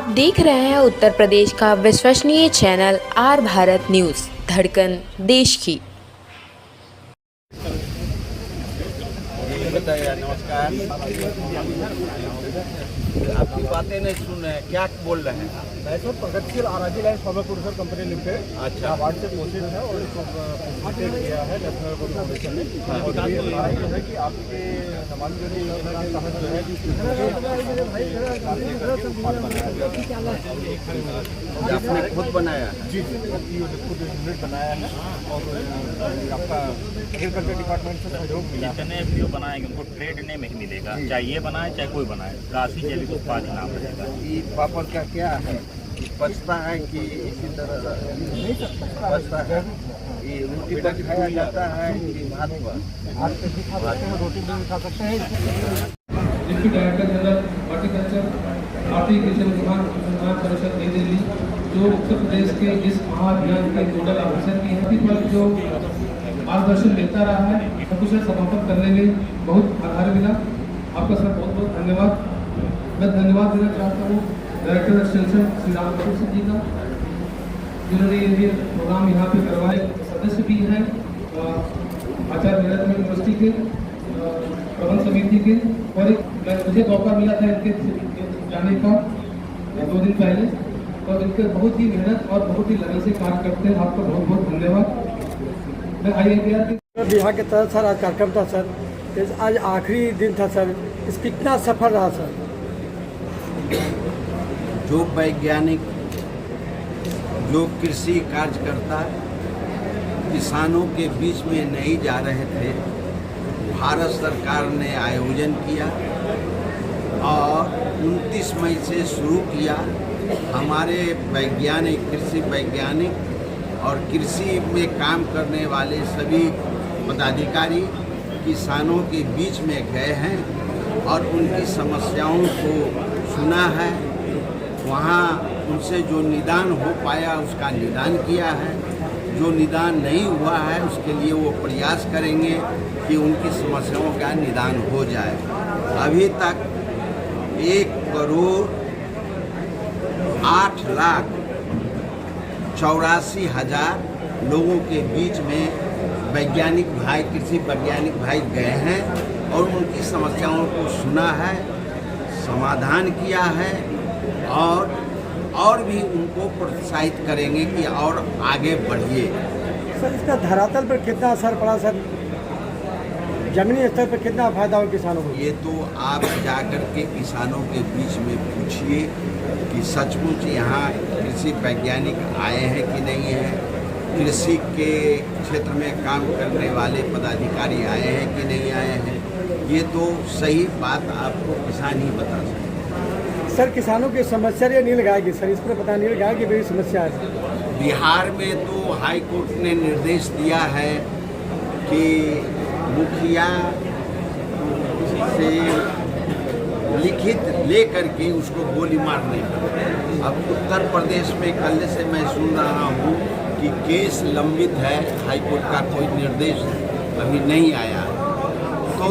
देख रहे हैं उत्तर प्रदेश का विश्वसनीय चैनल आर भारत न्यूज़, धड़कन देश की। बताइए, नमस्कार। आपकी बातें नहीं सुन रहे हैं, क्या बोल रहे हैं? मैं तो Pragatisheel Araji line farmer producer company limited अच्छा। अवार्ड से कोशिश है और इसको पार्टिसिपेट किया है नेशनल अवार्ड फाउंडेशन ने। और ये हमारा जो है कि आपके तमाम जो है आपने खुद बनाया है? जी खुद यूनिट बनाया है और आपका एग्रीकल्चर डिपार्टमेंट से सहयोग मिला। जितने भी बनाएंगे उनको ट्रेड नेम ही मिलेगा, चाहे ये बनाए चाहे कोई बनाए, राशि जैविक उत्पाद नाम रहेगा। ये पापड़ का क्या है? पचता है कि इसी तरह पचता है? ये रोटी पर खाया जाता है कि भात पर? आज के भी खा सकते हैं, रोटी भी खा सकते हैं। डिप्टी डायरेक्टर जनरल हॉर्टिकल्चर, भारतीय कृषि अनुसंधान परिषद नई दिल्ली, जो उत्तर प्रदेश के इस महाअभियान के नोडल ऑफिसर की है, पर जो मार्गदर्शन मिलता रहा है, सकुशल समापन करने में बहुत आधार मिला। आपका सर बहुत बहुत धन्यवाद। मैं धन्यवाद देना चाहता हूँ डायरेक्टर एक्सटेंशन श्री राम सिंह जी का, जिन्होंने ये प्रोग्राम यहाँ पे करवाए। सदस्य भी हैं आचार्य मैनेजमेंट यूनिवर्सिटी के प्रबंध समिति के, और मुझे मौका मिला था इनके जाने का 2 दिन पहले, और इनके बहुत ही मेहनत और बहुत ही लगन से कार्य करते हैं। आपका बहुत बहुत धन्यवाद। मैं IITR बिहार के तहत सर आज कार्यक्रम था सर, आज आखिरी दिन था सर, इस कितना सफल रहा सर? जो वैज्ञानिक, जो कृषि कार्यकर्ता किसानों के बीच में नहीं जा रहे थे, भारत सरकार ने आयोजन किया और 29 मई से शुरू किया। हमारे वैज्ञानिक, कृषि वैज्ञानिक और कृषि में काम करने वाले सभी पदाधिकारी किसानों के बीच में गए हैं और उनकी समस्याओं को सुना है। वहाँ उनसे जो निदान हो पाया उसका निदान किया है, जो निदान नहीं हुआ है उसके लिए वो प्रयास करेंगे कि उनकी समस्याओं का निदान हो जाए। अभी तक 1,08,84,000 लोगों के बीच में वैज्ञानिक भाई, कृषि वैज्ञानिक भाई गए हैं और उनकी समस्याओं को सुना है, समाधान किया है और भी उनको प्रोत्साहित करेंगे कि और आगे बढ़िए। सर इसका धरातल पर कितना असर पड़ा सर, जमीनी स्तर पर कितना फायदा हो किसानों को? ये तो आप जाकर के किसानों के बीच में पूछिए कि सचमुच यहाँ कृषि वैज्ञानिक आए हैं कि नहीं हैं, कृषि के क्षेत्र में काम करने वाले पदाधिकारी आए हैं कि नहीं आए हैं। ये तो सही बात आपको किसान ही बता सकते हैं। सर किसानों की समस्या ये नील गाय की, सर इस पर पता नील गाय की बड़ी समस्या है। बिहार में तो हाई कोर्ट ने निर्देश दिया है कि मुखिया से लिखित ले करके उसको गोली मारने का। अब उत्तर प्रदेश में कल से मैं सुन रहा हूँ कि केस लंबित है, हाई कोर्ट का कोई निर्देश अभी नहीं आया। तो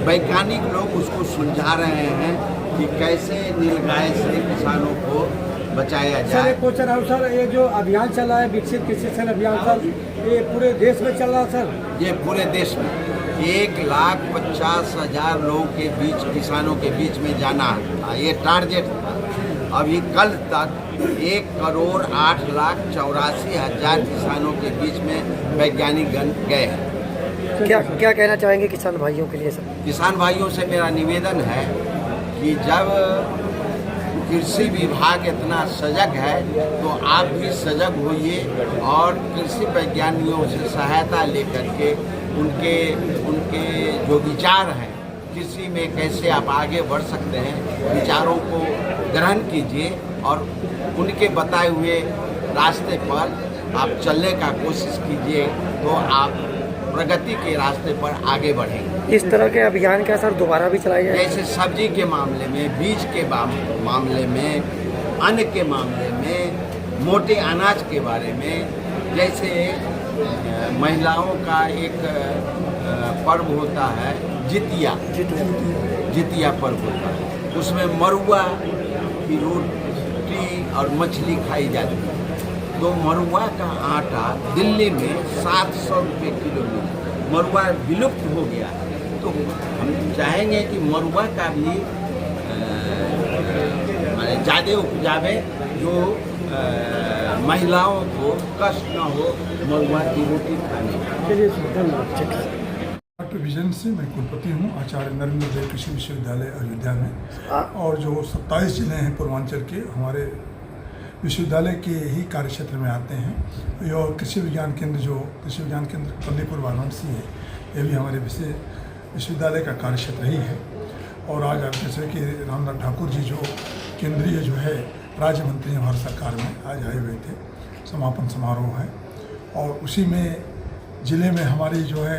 वैज्ञानिक लोग उसको सुलझा रहे हैं कि कैसे नीलगाय से किसानों को बचाया जाए। सर एक क्वेश्चन है सर, ये जो अभियान चल रहा है विकसित कृषि सन अभियान सर, ये पूरे देश में चल रहा है सर? ये पूरे देश में 1,50,000 लोगों के बीच, किसानों के बीच में जाना था, ये टारगेट था। अभी कल तक 1,08,84,000 किसानों के बीच में वैज्ञानिक गण गए हैं। क्या कहना चाहेंगे किसान भाइयों के लिए सर? किसान भाइयों से मेरा निवेदन है कि जब कृषि विभाग इतना सजग है तो आप भी सजग होइए और कृषि वैज्ञानिकों से सहायता लेकर के उनके जो विचार हैं कृषि में कैसे आप आगे बढ़ सकते हैं, विचारों को ग्रहण कीजिए और उनके बताए हुए रास्ते पर आप चलने का कोशिश कीजिए तो आप प्रगति के रास्ते पर आगे बढ़ेंगे। इस तरह के अभियान क्या सर दोबारा भी चलाए जाए? जैसे सब्जी के मामले में, बीज के मामले में, अन्न के मामले में, मोटे अनाज के बारे में, जैसे महिलाओं का एक पर्व होता है जितिया पर्व होता है, उसमें मरुआ की रोटी और मछली खाई जाती है। तो मरुआ का आटा दिल्ली में 700 रुपये किलो मिलता। मरुआ विलुप्त हो गया। तो हम चाहेंगे कि मरुआ का भी ज़्यादा उपजावे, जो महिलाओं को कष्ट न हो मरुआ की रोटी खाने का। डॉक्टर विजन से मैं कुलपति हूँ, आचार्य नरेंद्र जय कृषि विश्वविद्यालय अयोध्या में। और जो 27 जिले हैं पूर्वांचल के, हमारे विश्वविद्यालय के ही कार्यक्षेत्र में आते हैं। और कृषि विज्ञान केंद्र, जो कृषि विज्ञान केंद्र पल्लीपुर वाराणसी है, ये भी हमारे विश्वविद्यालय का कार्यक्षेत्र ही है। और आज आप जैसे कि रामनाथ ठाकुर जी जो केंद्रीय जो है राज्य मंत्री हैं भारत सरकार में, आज आए हुए थे। समापन समारोह है और उसी में ज़िले में हमारी जो है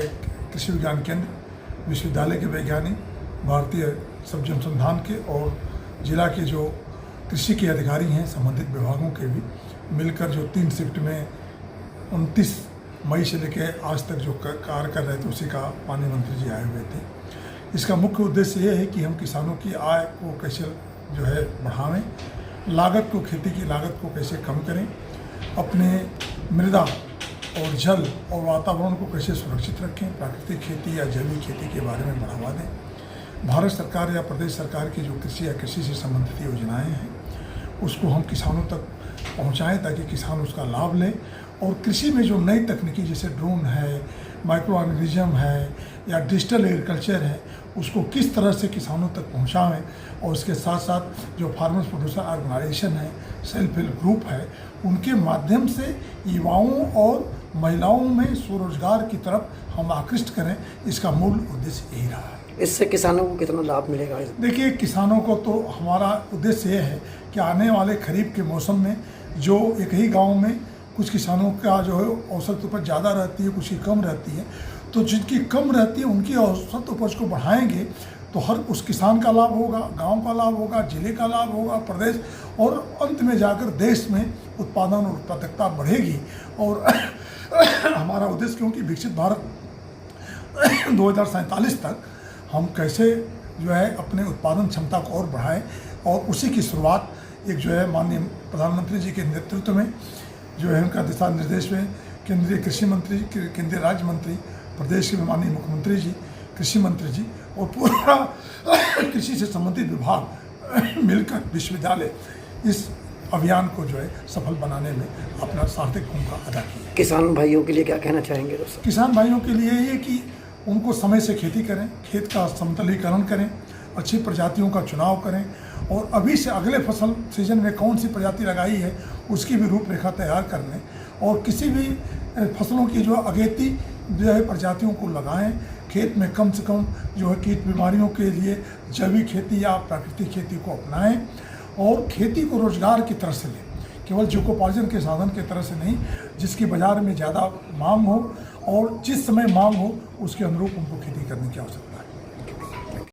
कृषि विज्ञान केंद्र, विश्वविद्यालय के वैज्ञानिक, भारतीय सब्जी अनुसंधान के और जिला के जो कृषि के अधिकारी हैं, संबंधित विभागों के भी मिलकर जो 3 शिफ्ट में 29 मई से लेकर आज तक जो कार्य कर रहे थे, उसी का माननीय मंत्री जी आए हुए थे। इसका मुख्य उद्देश्य ये है कि हम किसानों की आय को कैसे जो है बढ़ावें, लागत को, खेती की लागत को कैसे कम करें, अपने मृदा और जल और वातावरण को कैसे सुरक्षित रखें, प्राकृतिक खेती या जैविक खेती के बारे में बढ़ावा दें। भारत सरकार या प्रदेश सरकार की जो कृषि या कृषि से संबंधित योजनाएं हैं, उसको हम किसानों तक पहुंचाएं ताकि किसान उसका लाभ लें। और कृषि में जो नई तकनीकी जैसे ड्रोन है, माइक्रो ऑर्गेनिज्म है या डिजिटल एग्रीकल्चर है, उसको किस तरह से किसानों तक पहुंचाएं। और उसके साथ साथ जो फार्मर्स प्रोड्यूसर ऑर्गेनाइजेशन है, सेल्फ हेल्प ग्रुप है, उनके माध्यम से युवाओं और महिलाओं में स्वरोजगार की तरफ हम आकृष्ट करें, इसका मूल उद्देश्य यही रहा है। इससे किसानों को कितना लाभ मिलेगा? देखिए, किसानों को तो हमारा उद्देश्य ये है कि आने वाले खरीफ के मौसम में जो एक ही गांव में कुछ किसानों का जो है औसत उपज ज़्यादा रहती है, कुछ की कम रहती है, तो जिनकी कम रहती है उनकी औसत उपज को बढ़ाएंगे तो हर उस किसान का लाभ होगा, गांव का लाभ होगा, जिले का लाभ होगा, प्रदेश, और अंत में जाकर देश में उत्पादन और उत्पादकता बढ़ेगी। और हमारा उद्देश्य, क्योंकि विकसित भारत 2047 तक हम कैसे जो है अपने उत्पादन क्षमता को और बढ़ाएं, और उसी की शुरुआत एक जो है माननीय प्रधानमंत्री जी के नेतृत्व में जो है उनका दिशा निर्देश में केंद्रीय कृषि मंत्री, केंद्रीय राज्य मंत्री, प्रदेश के माननीय मुख्यमंत्री जी, कृषि मंत्री जी और पूरा कृषि से संबंधित विभाग मिलकर विश्वविद्यालय इस अभियान को जो है सफल बनाने में अपना सार्थक भूमिका अदा की है। किसान भाइयों के लिए क्या कहना चाहेंगे दोस्तों? किसान भाइयों के लिए ये कि उनको समय से खेती करें, खेत का समतलीकरण करें, अच्छी प्रजातियों का चुनाव करें, और अभी से अगले फसल सीजन में कौन सी प्रजाति लगाई है उसकी भी रूपरेखा तैयार कर लें, और किसी भी फसलों की जो अगेती जो है प्रजातियों को लगाएं। खेत में कम से कम जो है कीट बीमारियों के लिए जैविक खेती या प्राकृतिक खेती को अपनाएं, और खेती को रोजगार की तरह से लें, केवल जीविकोपार्जन के साधन की तरह से नहीं, जिसकी बाजार में ज़्यादा मांग हो और जिस समय मांग हो उसके अनुरूप उनको खेती करने की आवश्यकता है।